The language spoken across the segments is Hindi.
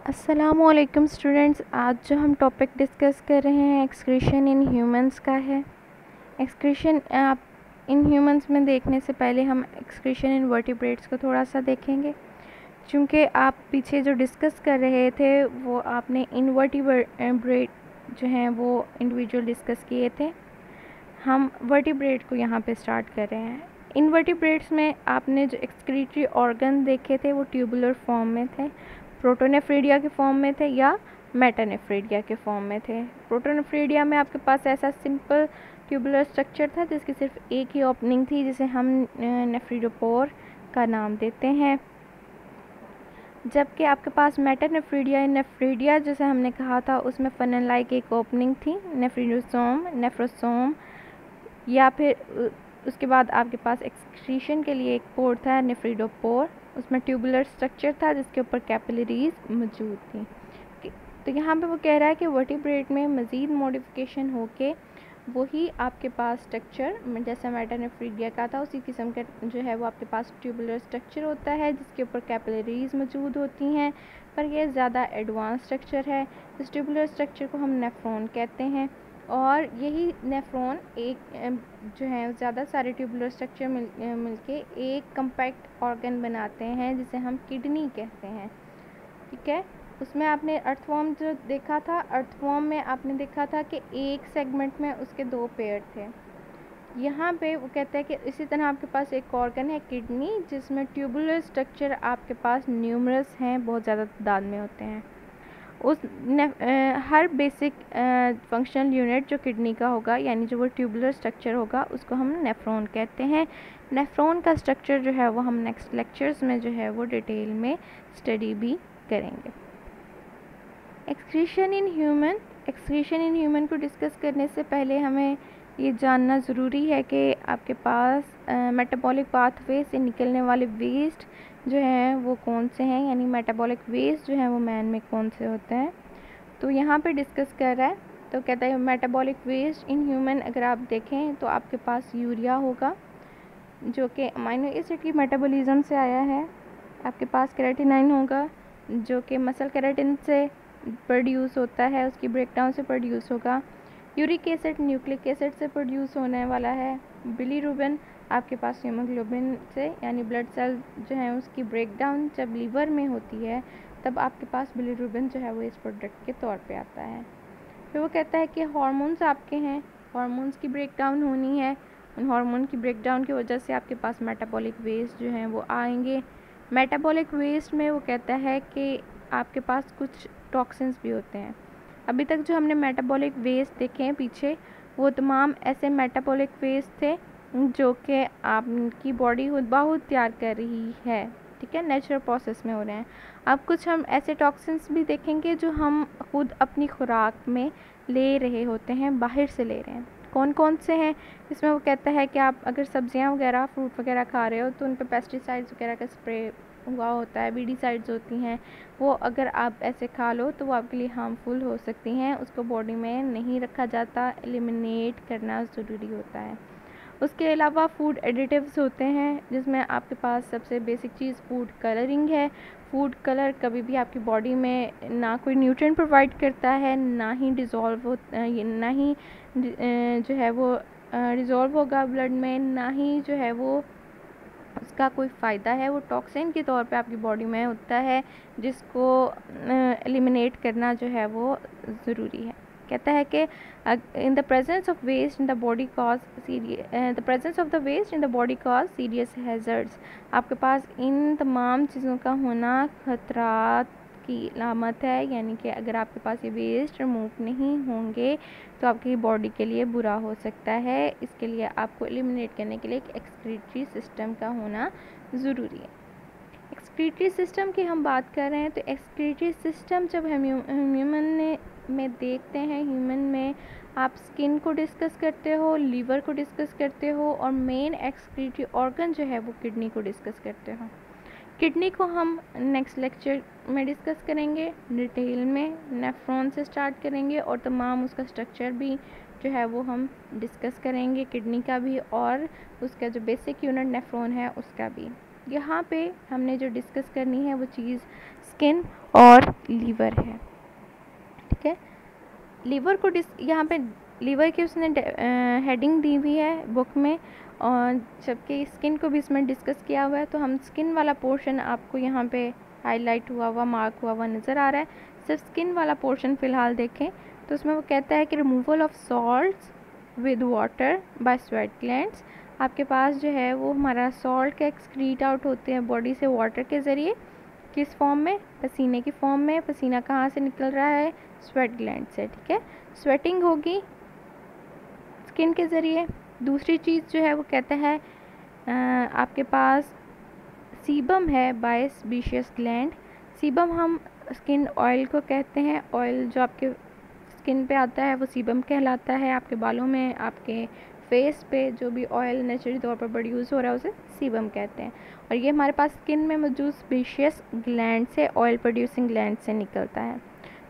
अस्सलामुअलैकुम स्टूडेंट्स, आज जो हम टॉपिक डिस्कस कर रहे हैं एक्सक्रीशन इन ह्यूमंस का है। एक्सक्रीशन आप इन ह्यूमंस में देखने से पहले हम एक्सक्रीशन इन वर्टिब्रेट्स को थोड़ा सा देखेंगे, क्योंकि आप पीछे जो डिस्कस कर रहे थे वो आपने इनवर्टिब्रेट जो हैं वो इंडिविजुअल डिस्कस किए थे। हम वर्टिब्रेट को यहाँ पे स्टार्ट कर रहे हैं। इनवर्टिब्रेट्स में आपने जो एक्सक्रीटरी ऑर्गन देखे थे वो ट्यूबुलर फॉर्म में थे, प्रोटोनेफ्रिडिया के फॉर्म में थे या मेटानेफ्रिडिया के फॉर्म में थे। प्रोटोनेफ्रिडिया में आपके पास ऐसा सिंपल ट्यूबुलर स्ट्रक्चर था जिसकी सिर्फ एक ही ओपनिंग थी, जिसे हम नेफ्रिडोपोर का नाम देते हैं। जबकि आपके पास नेफ्रिडिया जैसे हमने कहा था उसमें फनल लाइक एक ओपनिंग थी, नेफ्रोसोम, या फिर उसके बाद आपके पास एक्सक्रीशन के लिए एक पोर था नेफ्रिडोपोर, उसमें ट्यूबुलर स्ट्रक्चर था जिसके ऊपर कैपिलरीज मौजूद थी। तो यहाँ पे वो कह रहा है कि वर्टिब्रेट में मज़ीद मॉडिफिकेशन होके वही आपके पास स्ट्रक्चर जैसा मेटानेफ्रिडिया का था उसी किस्म का जो है वो आपके पास ट्यूबुलर स्ट्रक्चर होता है जिसके ऊपर कैपिलरीज मौजूद होती हैं, पर यह ज़्यादा एडवांस स्ट्रक्चर है। इस ट्यूबुलर स्ट्रक्चर को हम नेफ्रॉन कहते हैं और यही नेफ्रॉन एक जो है ज़्यादा सारे ट्यूबुलर स्ट्रक्चर मिलके एक कम्पैक्ट ऑर्गन बनाते हैं जिसे हम किडनी कहते हैं। ठीक है, उसमें आपने अर्थवॉर्म जो देखा था, अर्थवॉर्म में आपने देखा था कि एक सेगमेंट में उसके दो पेयर थे। यहाँ पे वो कहता है कि इसी तरह आपके पास एक ऑर्गन है किडनी जिसमें ट्यूबुलर स्ट्रक्चर आपके पास न्यूमरस हैं, बहुत ज़्यादा तादाद में होते हैं। उस हर बेसिक फंक्शनल यूनिट जो किडनी का होगा यानी जो वो ट्यूबुलर स्ट्रक्चर होगा उसको हम नेफ्रॉन कहते हैं। नेफ्रॉन का स्ट्रक्चर जो है वो हम नेक्स्ट लेक्चर्स में जो है वो डिटेल में स्टडी भी करेंगे। एक्सक्रीशन इन ह्यूमन को डिस्कस करने से पहले हमें ये जानना ज़रूरी है कि आपके पास मेटाबॉलिक पाथवे से निकलने वाले वेस्ट जो हैं वो कौन से हैं, यानी मेटाबॉलिक वेस्ट जो हैं वो मैन में कौन से होते हैं। तो यहाँ पे डिस्कस कर रहा है, तो कहता है मेटाबॉलिक वेस्ट इन ह्यूमन अगर आप देखें तो आपके पास यूरिया होगा जो कि अमाइनो एसिड की मेटाबॉलिज्म से आया है। आपके पास केराटिनाइन होगा जो कि मसल केराटिन से प्रोड्यूस होता है, उसकी ब्रेकडाउन से प्रोड्यूस होगा। यूरिक एसिड न्यूक्लिक एसिड से प्रोड्यूस होने वाला है। बिलीरुबिन आपके पास हीमोग्लोबिन से यानी ब्लड सेल जो है उसकी ब्रेकडाउन जब लीवर में होती है तब आपके पास बिलीरुबिन जो है वो इस प्रोडक्ट के तौर पे आता है। फिर वो कहता है कि हार्मोन्स आपके हैं, हार्मोन्स की ब्रेकडाउन होनी है, उन हार्मोन की ब्रेकडाउन की वजह से आपके पास मेटाबॉलिक वेस्ट जो हैं वो आएंगे। मेटाबॉलिक वेस्ट में वो कहता है कि आपके पास कुछ टॉक्सिन्स भी होते हैं। अभी तक जो हमने मेटाबॉलिक वेस्ट देखे हैं पीछे वो तमाम ऐसे मेटाबॉलिक वेस्ट थे जो कि आपकी बॉडी खुद ब खुद तैयार कर रही है, ठीक है, नेचुरल प्रोसेस में हो रहे हैं। अब कुछ हम ऐसे टॉक्सिन्स भी देखेंगे जो हम खुद अपनी खुराक में ले रहे होते हैं, बाहर से ले रहे हैं। कौन कौन से हैं इसमें वो कहता है कि आप अगर सब्जियां वगैरह फ्रूट वगैरह खा रहे हो तो उन पर पेस्टिसाइड्स वगैरह का स्प्रे हुआ होता है, बीडीसाइड्स होती हैं, वो अगर आप ऐसे खा लो तो वो आपके लिए हार्मफुल हो सकती हैं, उसको बॉडी में नहीं रखा जाता, एलिमिनेट करना ज़रूरी होता है। उसके अलावा फूड एडिटिव्स होते हैं जिसमें आपके पास सबसे बेसिक चीज़ फूड कलरिंग है। फूड कलर कभी भी आपकी बॉडी में ना कोई न्यूट्रिएंट प्रोवाइड करता है, ना ही डिज़ोल्व ना ही जो है वो डिज़ोल्व होगा ब्लड में, ना ही जो है वो उसका कोई फ़ायदा है। वो टॉक्सिन के तौर पे आपकी बॉडी में होता है जिसको एलिमिनेट करना जो है वो ज़रूरी है। कहता है कि in the presence of waste in the body cause the presence of the waste in the body cause serious hazards. आपके पास इन तमाम चीज़ों का होना खतरात की अलामत है, यानी कि अगर आपके पास ये वेस्ट रिमूव नहीं होंगे तो आपकी बॉडी के लिए बुरा हो सकता है। इसके लिए आपको एलिमिनेट करने के लिए एक एक्सक्रीटरी सिस्टम का होना ज़रूरी है। एक्सक्रीटरी सिस्टम की हम बात कर रहे हैं तो एक्सक्रीटरी सिस्टम जब हम ह्यूमन में देखते हैं, ह्यूमन में आप स्किन को डिस्कस करते हो, लीवर को डिस्कस करते हो और मेन एक्सक्रीटरी ऑर्गन जो है वो किडनी को डिस्कस करते हो। किडनी को हम नेक्स्ट लेक्चर में डिस्कस करेंगे डिटेल में, नेफ्रॉन से स्टार्ट करेंगे और तमाम उसका स्ट्रक्चर भी जो है वो हम डिस्कस करेंगे, किडनी का भी और उसका जो बेसिक यूनिट नेफ्रॉन है उसका भी। यहाँ पे हमने जो डिस्कस करनी है वो चीज़ स्किन और लीवर है, ठीक है। लीवर को यहाँ पे लीवर की उसने हेडिंग दी हुई है बुक में, और जबकि स्किन को भी इसमें डिस्कस किया हुआ है। तो हम स्किन वाला पोर्शन आपको यहाँ पे हाईलाइट हुआ हुआ, मार्क हुआ हुआ नज़र आ रहा है। सिर्फ स्किन वाला पोर्शन फ़िलहाल देखें तो उसमें वो कहता है कि removal of salts with water bye sweat glands. आपके पास जो है वो हमारा सॉल्ट का एक्सक्रीट आउट होते हैं बॉडी से वाटर के ज़रिए, किस फॉर्म में, पसीने की फॉर्म में। पसीना कहाँ से निकल रहा है, स्वेट ग्लैंड से, ठीक है। स्वेटिंग होगी स्किन के ज़रिए। दूसरी चीज़ जो है वो कहता है आपके पास सीबम है बाय सेबेशियस ग्लैंड। सीबम हम स्किन ऑयल को कहते हैं, ऑयल जो आपके स्किन पे आता है वो सीबम कहलाता है। आपके बालों में, आपके फेस पे जो भी ऑयल नेचुरली तौर पर प्रोड्यूस हो रहा है उसे सीबम कहते हैं। और ये हमारे पास स्किन में मौजूद सेबेशियस ग्लैंड से, ऑयल प्रोड्यूसिंग ग्लैंड से निकलता है।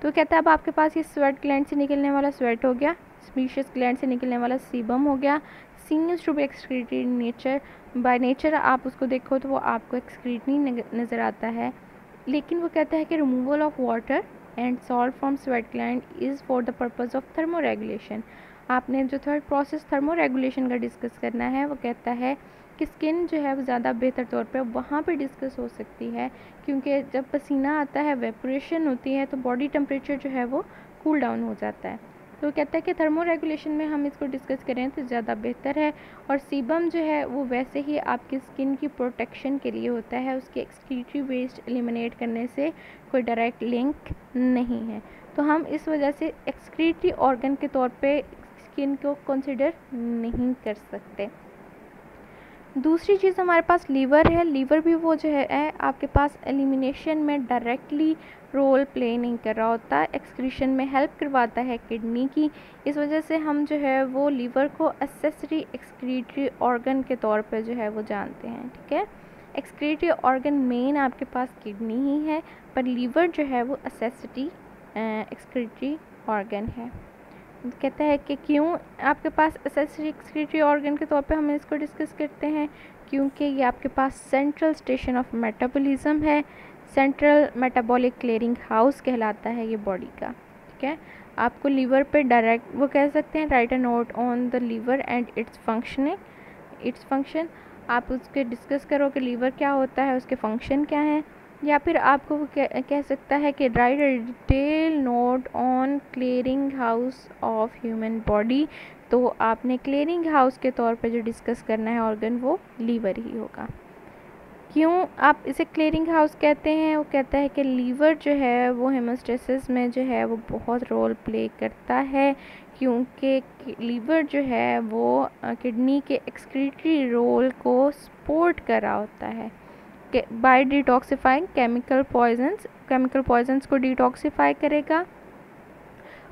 तो कहता है अब आपके पास ये स्वेट ग्लैंड से निकलने वाला स्वेट हो गया, सेबेशियस ग्लैंड से निकलने वाला सीबम हो गया। Seems to be excreted in nature, by nature आप उसको देखो तो वो आपको एक्सक्रीट नहीं नज़र आता है। लेकिन वो कहता है कि removal of water and salt from sweat gland is for the purpose of thermo regulation. आपने जो थर्ड प्रोसेस थर्मो रेगुलेशन का डिस्कस करना है, वो कहता है कि स्किन जो है वो ज़्यादा बेहतर तौर पे वहाँ पे डिस्कस हो सकती है, क्योंकि जब पसीना आता है, वेपोरेशन होती है, तो बॉडी टेम्परेचर जो है वो कूल डाउन हो जाता है। तो कहता है कि थर्मो रेगुलेशन में हम इसको डिस्कस करें तो ज़्यादा बेहतर है। और सीबम जो है वो वैसे ही आपकी स्किन की प्रोटेक्शन के लिए होता है, उसके एक्सक्रीटरी वेस्ट एलिमिनेट करने से कोई डायरेक्ट लिंक नहीं है। तो हम इस वजह से एक्सक्रीटरी ऑर्गन के तौर पे स्किन को कंसिडर नहीं कर सकते। दूसरी चीज़ हमारे पास लीवर है। लीवर भी वो जो है आपके पास एलिमिनेशन में डायरेक्टली रोल प्ले नहीं कर रहा होता, एक्सक्रीशन में हेल्प करवाता है किडनी की। इस वजह से हम जो है वो लीवर को एक्सेसरी एक्सक्रीटरी ऑर्गन के तौर पे जो है वो जानते हैं, ठीक है। एक्सक्रीटरी ऑर्गन मेन आपके पास किडनी ही है, पर लीवर जो है वो एक्सेसरी एक्सक्रीटरी ऑर्गन है। कहता है कि क्यों आपके पास एक्सेसरी एक्सक्रीटरी ऑर्गन के तौर पे हम इसको डिस्कस करते हैं, क्योंकि ये आपके पास सेंट्रल स्टेशन ऑफ मेटाबॉलिज्म है, सेंट्रल मेटाबॉलिक क्लियरिंग हाउस कहलाता है ये बॉडी का, ठीक है। आपको लीवर पे डायरेक्ट वो कह सकते हैं write a note on the liver and its function. आप उसके डिस्कस करो कि लीवर क्या होता है, उसके फंक्शन क्या हैं, या फिर आपको वो कह सकता है कि right a detail note on clearing house of human body. तो आपने क्लियरिंग हाउस के तौर पे जो डिस्कस करना है ऑर्गन वो लीवर ही होगा। क्यों आप इसे क्लियरिंग हाउस कहते हैं, वो कहता है कि लीवर जो है वो हेमोस्टेसिस में जो है वो बहुत रोल प्ले करता है, क्योंकि लीवर जो है वो किडनी के एक्सक्रीटरी रोल को सपोर्ट कर रहा होता है बाय डिटॉक्सिफाइंग केमिकल पॉइजन्स को डिटॉक्सिफाई करेगा।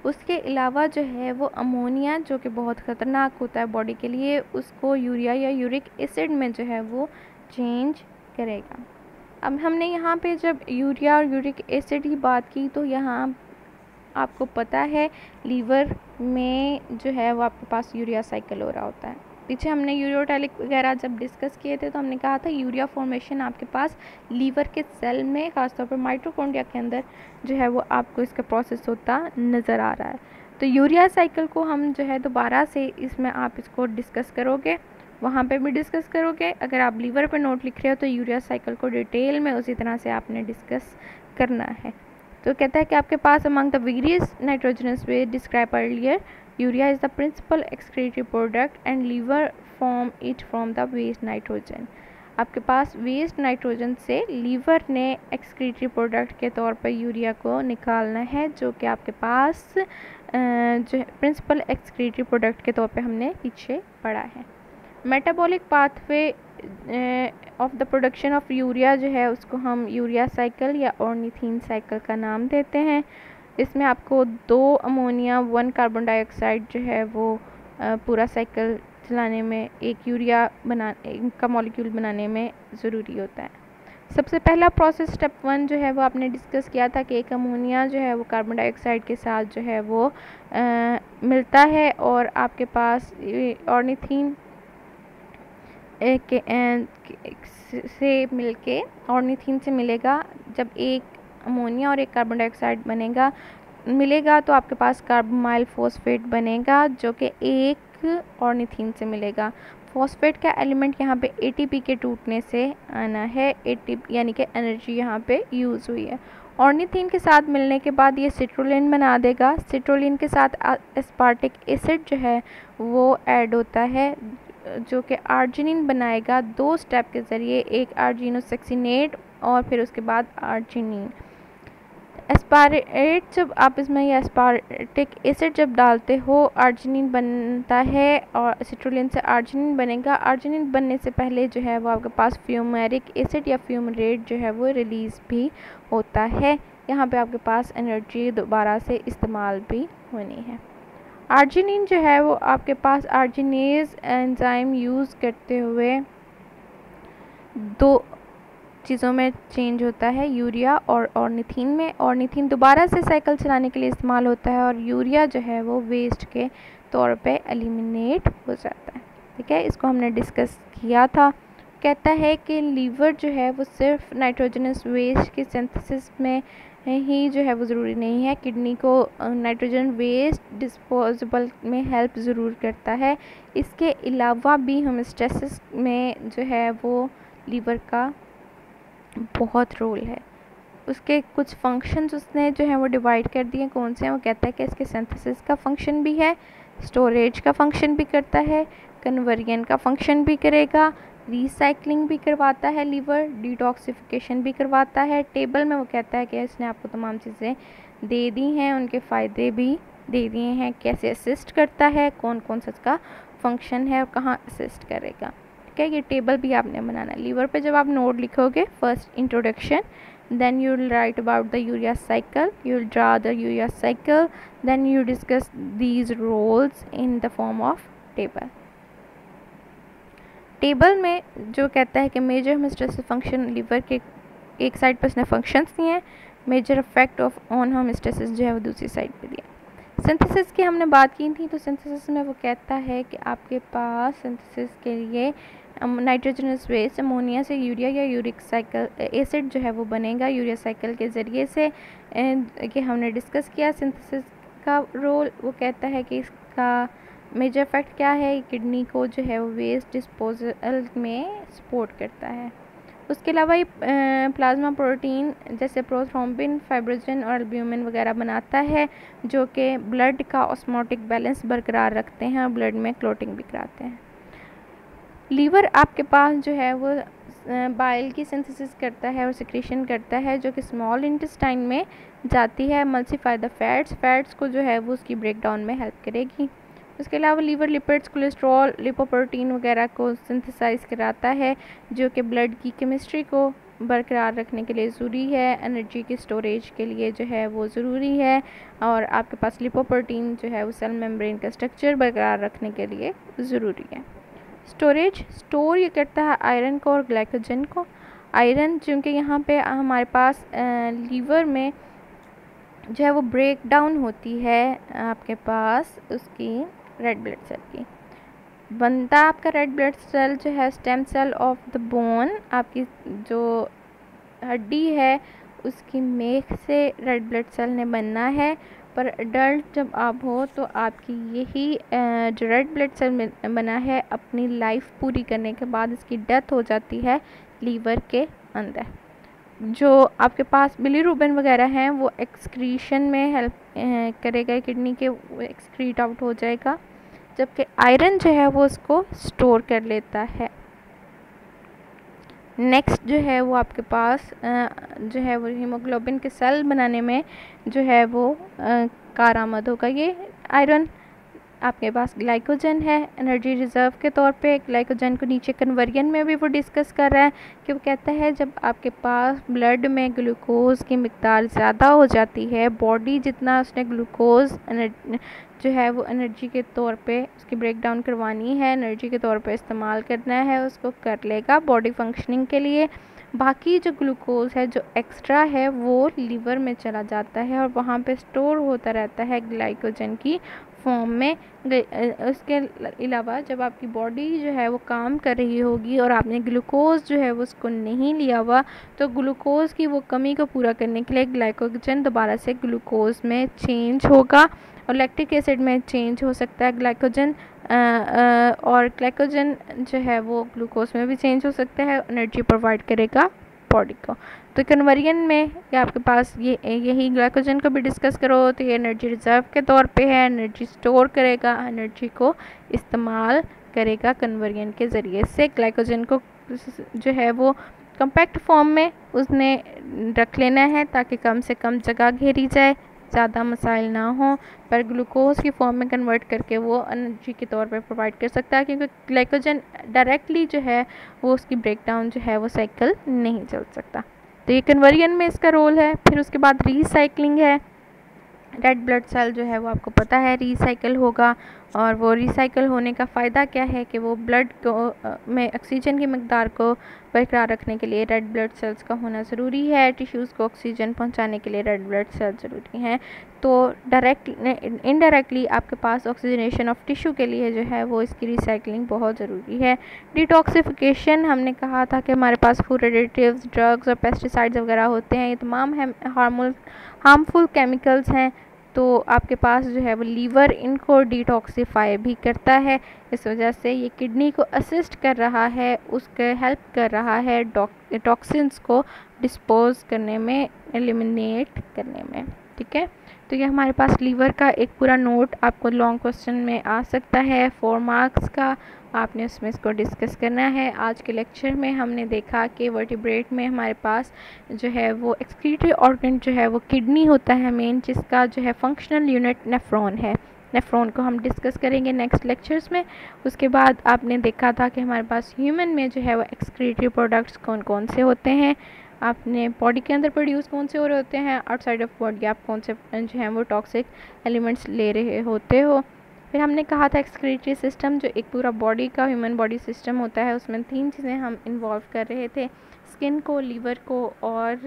उसके अलावा जो है वो अमोनिया जो कि बहुत ख़तरनाक होता है बॉडी के लिए, उसको यूरिया या यूरिक एसिड में जो है वो चेंज करेगा। अब हमने यहाँ पे जब यूरिया और यूरिक एसिड की बात की तो यहाँ आपको पता है लीवर में जो है वो आपके पास यूरिया साइकिल हो रहा होता है। पीछे हमने यूरियोटैलिक वगैरह जब डिस्कस किए थे तो हमने कहा था यूरिया फॉर्मेशन आपके पास लीवर के सेल में, ख़ासतौर पर माइटोकॉन्ड्रिया के अंदर जो है वो आपको इसका प्रोसेस होता नज़र आ रहा है। तो यूरिया साइकिल को हम जो है दोबारा से इसमें आप इसको डिस्कस करोगे, वहाँ पे भी डिस्कस करोगे। अगर आप लीवर पर नोट लिख रहे हो तो यूरिया साइकिल को डिटेल में उसी तरह से आपने डिस्कस करना है। तो कहता है कि आपके पास among the various nitrogenous waste describe earlier, urea is the principal excretory product and liver form it from the waste nitrogen. आपके पास वेस्ट नाइट्रोजन से लीवर ने एक्सक्रीटरी प्रोडक्ट के तौर पर यूरिया को निकालना है, जो कि आपके पास जो प्रिंसिपल एक्सक्रीटरी प्रोडक्ट के तौर पे हमने पीछे पढ़ा है। Metabolic pathway of the production of urea जो है उसको हम यूरिया साइकिल या ऑर्निथीन साइकिल का नाम देते हैं। इसमें आपको 2 अमोनिया 1 कार्बन डाइऑक्साइड जो है वो पूरा साइकिल चलाने में एक यूरिया का मॉलिक्यूल बनाने में ज़रूरी होता है। सबसे पहला प्रोसेस स्टेप 1 जो है वो आपने डिस्कस किया था कि एक अमोनिया जो है वो कार्बन डाइऑक्साइड के साथ जो है वो मिलता है और आपके पास ऑर्निथीन से मिलके ऑर्निथीन से मिलेगा। जब एक अमोनिया और एक कार्बन डाइऑक्साइड मिलेगा तो आपके पास कार्बोमाइल फॉस्फेट बनेगा, जो कि एक ऑर्निथीन से मिलेगा। फॉस्फेट का एलिमेंट यहाँ पे एटीपी के टूटने से आना है, एटीपी यानी कि एनर्जी यहाँ पे यूज़ हुई है। ऑर्निथीन के साथ मिलने के बाद ये सिट्रोलिन बना देगा। सिट्रोलिन के साथ एस्पार्टिक एसिड जो है वो ऐड होता है, जो कि आर्जिनिन बनाएगा 2 स्टेप के ज़रिए, एक आर्जिनोसेक्सिनेट और फिर उसके बाद आर्जिनिन। एस्पारेट जब आप इसमें ये एस्पार्टिक एसिड जब डालते हो आर्जिनिन बनता है और सिट्रोलिन से आर्जिनिन बनेगा। आर्जिनिन बनने से पहले जो है वो आपके पास फ्यूमेरिक एसिड या फ्यूमरेट जो है वो रिलीज़ भी होता है। यहाँ पे आपके पास एनर्जी दोबारा से इस्तेमाल भी होनी है। आर्जिनिन जो है वो आपके पास आर्जिनेज एंजाइम यूज़ करते हुए 2 चीज़ों में चेंज होता है, यूरिया और ऑर्निथीन में। ऑर्निथीन दोबारा से साइकिल चलाने के लिए इस्तेमाल होता है और यूरिया जो है वो वेस्ट के तौर पे एलिमिनेट हो जाता है। ठीक है, इसको हमने डिस्कस किया था। कहता है कि लीवर जो है वो सिर्फ नाइट्रोजनस वेस्ट के सिंथेसिस में ही जो है वो ज़रूरी नहीं है, किडनी को नाइट्रोजन वेस्ट डिस्पोजेबल में हेल्प ज़रूर करता है। इसके अलावा भी होमोस्टेसिस में जो है वो लीवर का बहुत रोल है। उसके कुछ फंक्शंस उसने जो है वो डिवाइड कर दिए। कौन से हैं? वो कहता है कि इसके सिंथेसिस का फंक्शन भी है, स्टोरेज का फंक्शन भी करता है, कन्वर्जन का फंक्शन भी करेगा, रिसाइकलिंग भी करवाता है लीवर, डिटॉक्सिफिकेशन भी करवाता है। टेबल में वो कहता है कि इसने आपको तमाम चीज़ें दे दी हैं, उनके फ़ायदे भी दे दिए हैं, कैसे असिस्ट करता है, कौन कौन सा इसका फंक्शन है और कहाँ असिस्ट करेगा। ठीक है, ये टेबल भी आपने बनाना है। लीवर पे जब आप नोट लिखोगे, first introduction, then you will write about the urea cycle, you will draw the urea cycle, then you discuss these roles in the form of table. Table में जो कहता है कि मेजर होमोस्टेसिस फंक्शन लीवर के एक साइड पर उसने फंक्शंस दिए हैं, major effect of on homeostasis जो है वो दूसरी साइड पे दिया। सिंथेसिस की हमने बात की थी, तो सिंथेसिस में वो कहता है कि आपके पास सिंथेसिस के लिए नाइट्रोजनस वेस्ट अमोनिया से यूरिया या यूरिक साइकिल एसिड जो है वो बनेगा यूरिया साइकिल के ज़रिए से। कि हमने डिस्कस किया सिंथेसिस का रोल। वो कहता है कि इसका मेजर इफेक्ट क्या है, किडनी को जो है वो वेस्ट डिस्पोजल में सपोर्ट करता है। उसके अलावा ये प्लाज्मा प्रोटीन जैसे प्रोथ्रोम्बिन, फाइब्रोजन और एल्ब्यूमिन वगैरह बनाता है, जो कि ब्लड का ऑस्मोटिक बैलेंस बरकरार रखते हैं और ब्लड में क्लोटिंग भी कराते हैं। लीवर आपके पास जो है वो बाइल की सिंथेसिस करता है और सिक्रीशन करता है, जो कि स्मॉल इंटेस्टाइन में जाती है, एमल्सिफाई द फैट्स को जो है वो उसकी ब्रेक डाउन में हेल्प करेगी। उसके अलावा लीवर लिपिड्स, कोलेस्ट्रॉल, लिपोप्रोटीन वगैरह को सिंथेसाइज कराता है, जो कि ब्लड की केमिस्ट्री को बरकरार रखने के लिए ज़रूरी है, एनर्जी की स्टोरेज के लिए जो है वो ज़रूरी है। और आपके पास लिपोप्रोटीन जो है वो सेल मेम्ब्रेन का स्ट्रक्चर बरकरार रखने के लिए ज़रूरी है। स्टोरेज स्टोर ये करता है आयरन को और ग्लाइकोजन को। आयरन चूँकि यहाँ पे हमारे पास लीवर में जो है वो ब्रेक डाउन होती है आपके पास उसकी रेड ब्लड सेल की, बनता आपका रेड ब्लड सेल जो है stem cell of the bone, आपकी जो हड्डी है उसकी मेख से रेड ब्लड सेल ने बनना है। पर अडल्ट जब आप हो तो आपकी यही जो रेड ब्लड सेल बना है अपनी लाइफ पूरी करने के बाद इसकी डेथ हो जाती है लीवर के अंदर। जो आपके पास बिलीरुबिन वगैरह हैं वो एक्सक्रीशन में हेल्प करेगा किडनी के, वो एक्सक्रीट आउट हो जाएगा, जबकि आयरन जो है वो उसको स्टोर कर लेता है। नेक्स्ट जो है वो आपके पास जो है वो हीमोग्लोबिन के सेल बनाने में जो है वो कारआमद होगा ये आयरन। आपके पास ग्लाइकोजन है एनर्जी रिज़र्व के तौर पे, ग्लाइकोजन को नीचे कन्वर्जन में भी वो डिस्कस कर रहा है कि वो कहता है जब आपके पास ब्लड में ग्लूकोज की मिक़दार ज़्यादा हो जाती है, बॉडी जितना उसने ग्लूकोज जो है वो एनर्जी के तौर पे उसकी ब्रेक डाउन करवानी है, एनर्जी के तौर पे इस्तेमाल करना है, उसको कर लेगा बॉडी फंक्शनिंग के लिए। बाकी जो ग्लूकोज है जो एक्स्ट्रा है वो लीवर में चला जाता है और वहाँ पे स्टोर होता रहता है ग्लाइकोजन की फॉर्म में। उसके अलावा जब आपकी बॉडी जो है वो काम कर रही होगी और आपने ग्लूकोज जो है वो उसको नहीं लिया हुआ, तो ग्लूकोज की वो कमी को पूरा करने के लिए ग्लाइकोजन दोबारा से ग्लूकोज में चेंज होगा और लैक्टिक एसिड में चेंज हो सकता है ग्लाइकोजन, और ग्लाइकोजन जो है वो ग्लूकोज में भी चेंज हो सकता है, एनर्जी प्रोवाइड करेगा बॉडी को। तो कन्वर्जन में या आपके पास यही ग्लाइकोजन को भी डिस्कस करो तो ये एनर्जी रिजर्व के तौर पे है, एनर्जी स्टोर करेगा, एनर्जी को इस्तेमाल करेगा कन्वर्जन के ज़रिए से। ग्लाइकोजन को जो है वो कम्पैक्ट फॉर्म में उसने रख लेना है ताकि कम से कम जगह घेरी जाए, ज़्यादा मसाइल ना हो, पर ग्लूकोज की फॉर्म में कन्वर्ट करके वो एनर्जी के तौर पे प्रोवाइड कर सकता है, क्योंकि ग्लाइकोजन डायरेक्टली जो है वो उसकी ब्रेकडाउन जो है वो साइकिल नहीं चल सकता। तो ये कन्वर्जन में इसका रोल है। फिर उसके बाद रीसाइक्लिंग है। रेड ब्लड सेल जो है वो आपको पता है रीसाइकिल होगा, और वो रिसाइकिल होने का फ़ायदा क्या है कि वो ब्लड को में ऑक्सीजन की मकदार को बरकरार रखने के लिए रेड ब्लड सेल्स का होना ज़रूरी है। टिश्यूज़ को ऑक्सीजन पहुंचाने के लिए रेड ब्लड सेल ज़रूरी हैं। तो इनडायरेक्टली आपके पास ऑक्सीजनेशन ऑफ टिश्यू के लिए जो है वो इसकी रिसाइकलिंग बहुत ज़रूरी है। डिटॉक्सिफिकेशन, हमने कहा था कि हमारे पास फूड एडिटिव्स, ड्रग्स और पेस्टिसाइड्स वगैरह होते हैं, ये तमाम हार्मफुल केमिकल्स हैं। तो आपके पास जो है वो लीवर इनको डिटॉक्सिफाई भी करता है, इस वजह से ये किडनी को असिस्ट कर रहा है, उसके हेल्प कर रहा है टॉक्सिन्स को डिस्पोज करने में, एलिमिनेट करने में। ठीक है, तो ये हमारे पास लीवर का एक पूरा नोट आपको लॉन्ग क्वेश्चन में आ सकता है 4 मार्क्स का, आपने उसमें इसको डिस्कस करना है। आज के लेक्चर में हमने देखा कि वर्टिब्रेट में हमारे पास जो है वो एक्सक्रीटरी ऑर्गन जो है वो किडनी होता है मेन, जिसका जो है फंक्शनल यूनिट नेफ्रॉन है। नेफ्रॉन को हम डिस्कस करेंगे नेक्स्ट लेक्चर्स में। उसके बाद आपने देखा था कि हमारे पास ह्यूमन में जो है वो एक्सक्रीटरी प्रोडक्ट्स कौन कौन से होते हैं, आपने बॉडी के अंदर प्रोड्यूस कौन से हो रहे होते हैं, आउटसाइड ऑफ बॉडी आप कौन से जो हैं वो टॉक्सिक एलिमेंट्स ले रहे होते हो। फिर हमने कहा था एक्सक्रीटरी सिस्टम जो एक पूरा बॉडी का ह्यूमन बॉडी सिस्टम होता है, उसमें 3 चीज़ें हम इन्वॉल्व कर रहे थे, स्किन को, लीवर को और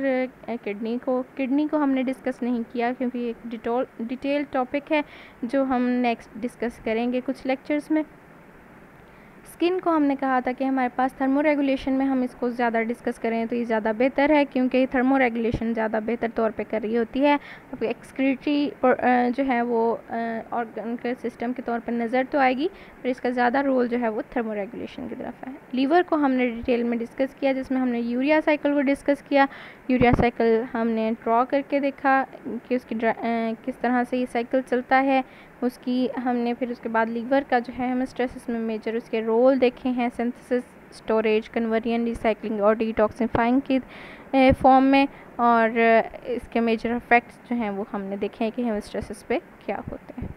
किडनी को। किडनी को हमने डिस्कस नहीं किया क्योंकि एक डिटेल टॉपिक है जो हम नेक्स्ट डिस्कस करेंगे कुछ लेक्चर्स में। स्किन को हमने कहा था कि हमारे पास थर्मो रेगुलेशन में हम इसको ज़्यादा डिस्कस करें तो ये ज़्यादा बेहतर है, क्योंकि थर्मो रेगुलेशन ज़्यादा बेहतर तौर पे कर रही होती है। अब एक्सक्रीटरी जो है वो ऑर्गन के सिस्टम के तौर पर नज़र तो आएगी, पर इसका ज़्यादा रोल जो है वो थर्मो रेगुलेशन की तरफ है। लीवर को हमने डिटेल में डिस्कस किया, जिसमें हमने यूरिया साइकिल को डिस्कस किया। यूरिया साइकिल हमने ड्रॉ करके देखा कि उसकी किस तरह से ये साइकिल चलता है उसकी। हमने फिर उसके बाद लीवर का जो है हेमोस्टेसिस में मेजर उसके रोल देखे हैं, सिंथेसिस, स्टोरेज, कन्वर्जन, रिसाइकलिंग और डिटॉक्सिफाइंग की फॉर्म में, और इसके मेजर इफेक्ट्स जो हैं वो हमने देखे हैं कि हेमोस्टेसिस पे क्या होते हैं।